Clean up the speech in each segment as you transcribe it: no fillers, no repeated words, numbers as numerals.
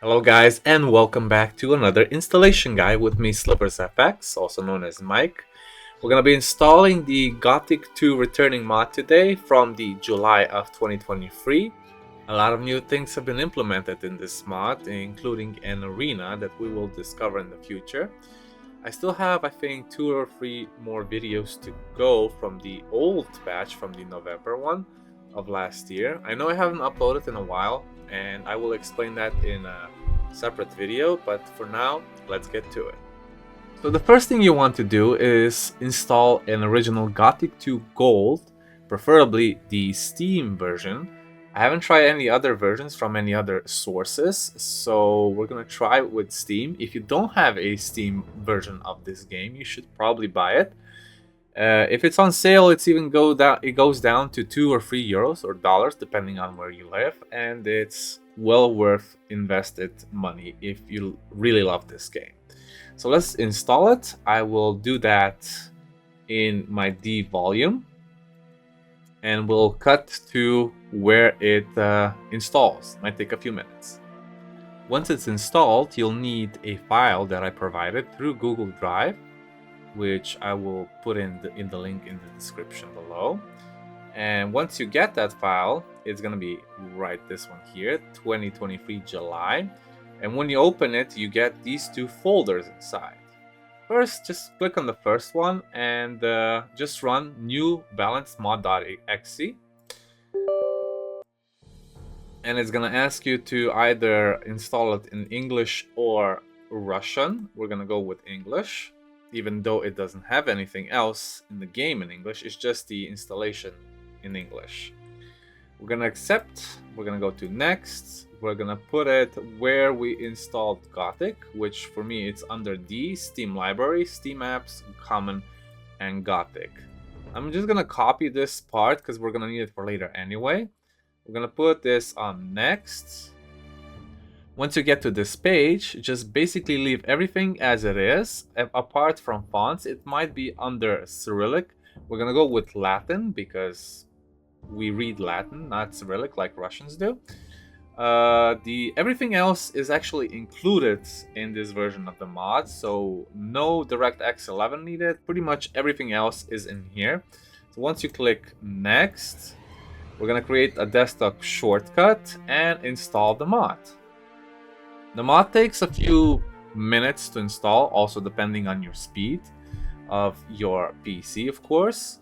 Hello guys, and welcome back to another installation guide with me, SlippersFX, also known as Mike. We're going to be installing the Gothic II Returning Mod today from the July of 2023. A lot of new things have been implemented in this mod, including an arena that we will discover in the future. I still have, I think, 2 or 3 more videos to go from the old batch, from the November one of last year. I know I haven't uploaded in a while, and I will explain that in a separate video, but for now, let's get to it. So the first thing you want to do is install an original Gothic 2 Gold, preferably the Steam version. I haven't tried any other versions from any other sources, so we're gonna try it with Steam. If you don't have a Steam version of this game, you should probably buy it. If it's on sale, it goes down to 2 or 3 euros or dollars, depending on where you live, and it's well worth invested money if you really love this game. So let's install it. I will do that in my D volume, and we'll cut to where it installs. Might take a few minutes. Once it's installed, you'll need a file that I provided through Google Drive, which I will put in the link in the description below. And once you get that file, it's gonna be right this one here, 2023 July. And when you open it, you get these 2 folders inside. First, just click on the first one and just run new balanced mod.exe. And it's gonna ask you to either install it in English or Russian. We're gonna go with English, even though it doesn't have anything else in the game in English. It's just the installation in English. We're gonna accept, we're gonna go to next, we're gonna put it where we installed Gothic, which for me it's under D, Steam Library, Steam Apps, Common, and Gothic. I'm just gonna copy this part because we're gonna need it for later anyway. We're gonna put this on next. Once you get to this page, just basically leave everything as it is. Apart from fonts, it might be under Cyrillic. We're gonna go with Latin because we read Latin, not Cyrillic like Russians do. Everything else is actually included in this version of the mod, so no DirectX 11 needed. Pretty much everything else is in here. So once you click next, we're gonna create a desktop shortcut and install the mod. The mod takes a few minutes to install, also depending on your speed of your PC, of course.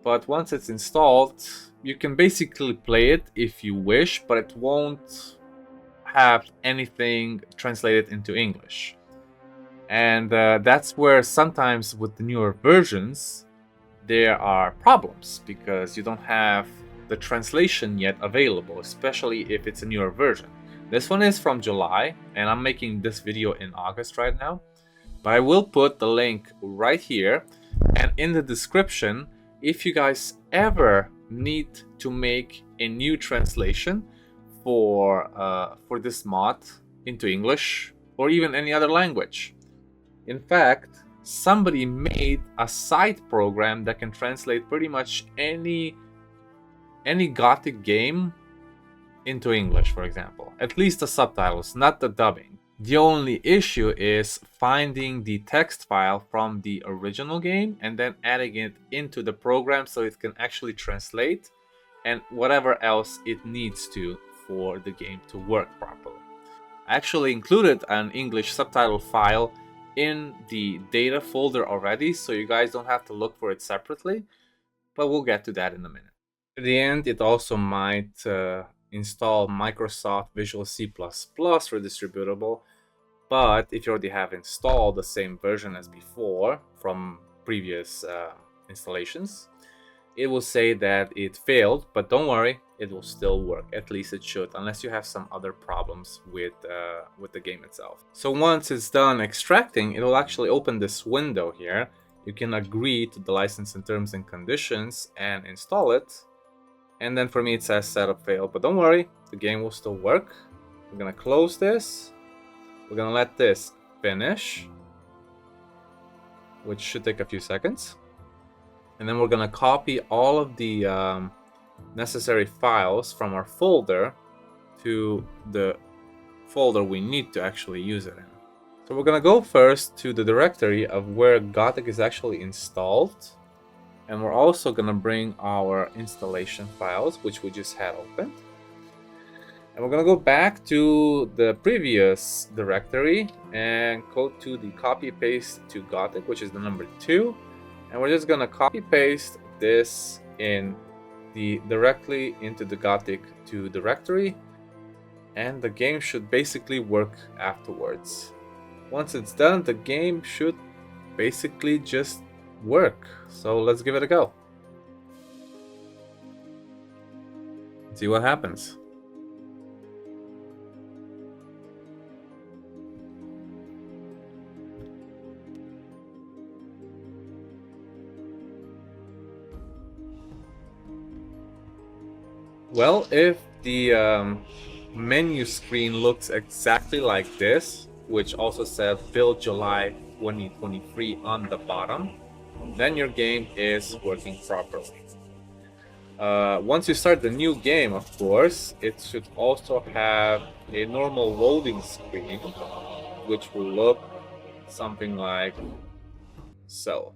But once it's installed, you can basically play it if you wish, but it won't have anything translated into English. And that's where sometimes with the newer versions, there are problems because you don't have the translation yet available, especially if it's a newer version. This one is from July, and I'm making this video in August right now. But I will put the link right here and in the description if you guys ever need to make a new translation for this mod into English or even any other language. In fact, somebody made a side program that can translate pretty much any Gothic game into English, for example. At least the subtitles, not the dubbing. The only issue is finding the text file from the original game and then adding it into the program so it can actually translate and whatever else it needs to for the game to work properly. I actually included an English subtitle file in the data folder already, so you guys don't have to look for it separately, but we'll get to that in a minute. At the end, it also might install Microsoft Visual C++ for distributable, but if you already have installed the same version as before from previous installations, it will say that it failed, but don't worry, it will still work. At least it should, unless you have some other problems with the game itself. So once it's done extracting, it will actually open this window here. You can agree to the license and terms and conditions and install it. And then for me it says setup failed, but don't worry, the game will still work. We're gonna close this. We're gonna let this finish, which should take a few seconds. And then we're gonna copy all of the necessary files from our folder to the folder we need to actually use it in. So we're gonna go first to the directory of where Gothic is actually installed. And we're also gonna bring our installation files, which we just had opened. And we're gonna go back to the previous directory and go to the copy paste to Gothic, which is the number 2. And we're just gonna copy paste this in directly into the Gothic 2 directory. And the game should basically work afterwards. Once it's done, the game should basically just work. So let's give it a go. See what happens. Well, if the menu screen looks exactly like this, which also says build July 2023 on the bottom, then your game is working properly. Once you start the new game, of course, it should also have a normal loading screen, which will look something like so.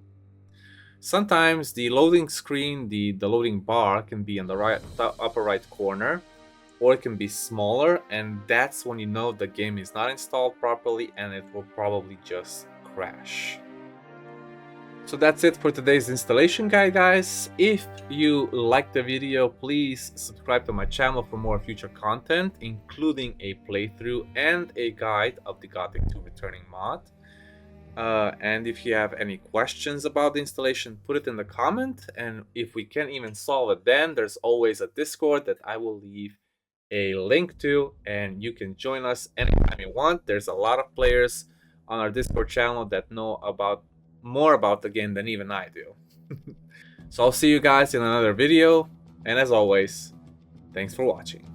Sometimes the loading screen, the loading bar can be in the upper right corner, or it can be smaller, and that's when you know the game is not installed properly and it will probably just crash. So that's it for today's installation guide, guys. If you liked the video, please subscribe to my channel for more future content, including a playthrough and a guide of the Gothic II Returning Mod. And if you have any questions about the installation, put it in the comment, and if we can't even solve it, then there's always a Discord that I will leave a link to, and you can join us anytime you want. There's a lot of players on our Discord channel that know more about the game than even I do. So I'll see you guys in another video, and as always, thanks for watching.